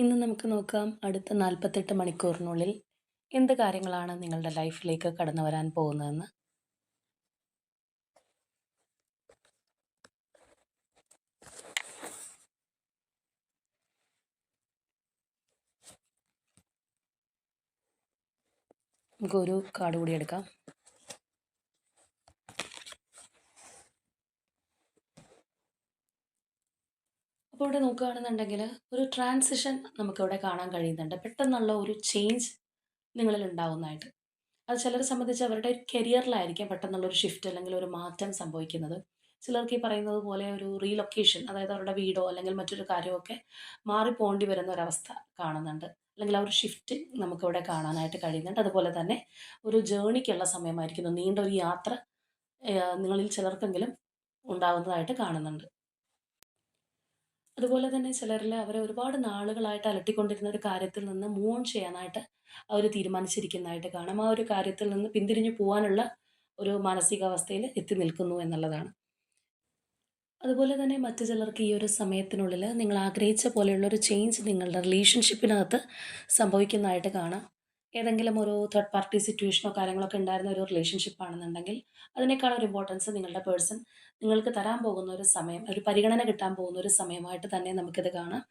ഇന്ന് നമുക്ക് നോക്കാം അടുത്ത 48 മണിക്കൂറിനുള്ളിൽ എന്ത് കാര്യങ്ങളാണ് നിങ്ങളുടെ ലൈഫിലേക്ക് കടന്നു വരാൻ പോകുന്നതെന്ന്. നമുക്കൊരു കാർഡ് കൂടി എടുക്കാം. അപ്പോൾ ഇവിടെ നോക്കുകയാണെന്നുണ്ടെങ്കിൽ ഒരു ട്രാൻസിഷൻ നമുക്കിവിടെ കാണാൻ കഴിയുന്നുണ്ട്. പെട്ടെന്നുള്ള ഒരു ചേഞ്ച് നിങ്ങളിൽ ഉണ്ടാവുന്നതായിട്ട്. അത് ചിലരെ സംബന്ധിച്ച് അവരുടെ കരിയറിലായിരിക്കും പെട്ടെന്നുള്ളൊരു ഷിഫ്റ്റ് അല്ലെങ്കിൽ ഒരു മാറ്റം സംഭവിക്കുന്നത്. ചിലർക്ക് ഈ പറയുന്നത് പോലെ ഒരു റീലൊക്കേഷൻ, അതായത് അവരുടെ വീടോ അല്ലെങ്കിൽ മറ്റൊരു കാര്യമൊക്കെ മാറിപ്പോകേണ്ടി വരുന്ന ഒരവസ്ഥ കാണുന്നുണ്ട്. അല്ലെങ്കിൽ ആ ഒരു ഷിഫ്റ്റ് നമുക്കിവിടെ കാണാനായിട്ട് കഴിയുന്നുണ്ട്. അതുപോലെ തന്നെ ഒരു ജേണിക്കുള്ള സമയമായിരിക്കുന്നു. നീണ്ട ഒരു യാത്ര നിങ്ങളിൽ ചിലർക്കെങ്കിലും ഉണ്ടാവുന്നതായിട്ട് കാണുന്നുണ്ട്. അതുപോലെ തന്നെ ചിലരിൽ അവരെ ഒരുപാട് നാളുകളായിട്ട് അലട്ടിക്കൊണ്ടിരുന്ന ഒരു കാര്യത്തിൽ നിന്ന് മൂവ് ഓൺ ചെയ്യാനായിട്ട് അവർ തീരുമാനിച്ചിരിക്കുന്നതായിട്ട് കാണാം. ആ ഒരു കാര്യത്തിൽ നിന്ന് പിന്തിരിഞ്ഞു പോകാനുള്ള ഒരു മാനസികാവസ്ഥയിൽ എത്തി നിൽക്കുന്നു എന്നുള്ളതാണ്. അതുപോലെ തന്നെ മറ്റു ചിലർക്ക് ഈ ഒരു സമയത്തിനുള്ളിൽ നിങ്ങൾ ആഗ്രഹിച്ച പോലെയുള്ള ഒരു ചേഞ്ച് നിങ്ങളുടെ റിലേഷൻഷിപ്പിനകത്ത് സംഭവിക്കുന്നതായിട്ട് കാണാം. ഏതെങ്കിലും ഒരു തേർഡ് പാർട്ടി സിറ്റുവേഷനോ കാര്യങ്ങളൊക്കെ ഉണ്ടായിരുന്ന ഒരു റിലേഷൻഷിപ്പ് ആണെന്നുണ്ടെങ്കിൽ അതിനേക്കാൾ ഒരു ഇമ്പോർട്ടൻസ് നിങ്ങളുടെ പേഴ്സൺ നിങ്ങൾക്ക് തരാൻ പോകുന്ന ഒരു സമയം, ഒരു പരിഗണന കിട്ടാൻ പോകുന്ന ഒരു സമയമായിട്ട് തന്നെ നമുക്കിത് കാണാം.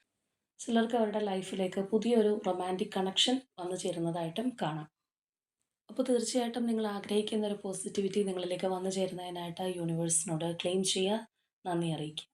ചിലർക്ക് അവരുടെ ലൈഫിലേക്ക് പുതിയൊരു റൊമാൻറ്റിക് കണക്ഷൻ വന്നു ചേരുന്നതായിട്ടും കാണാം. അപ്പോൾ തീർച്ചയായിട്ടും നിങ്ങൾ ആഗ്രഹിക്കുന്ന ഒരു പോസിറ്റിവിറ്റി നിങ്ങളിലേക്ക് വന്നു ചേരുന്നതിനായിട്ട് യൂണിവേഴ്സിനോട് ക്ലെയിം ചെയ്യുക, നന്ദി അറിയിക്കുക.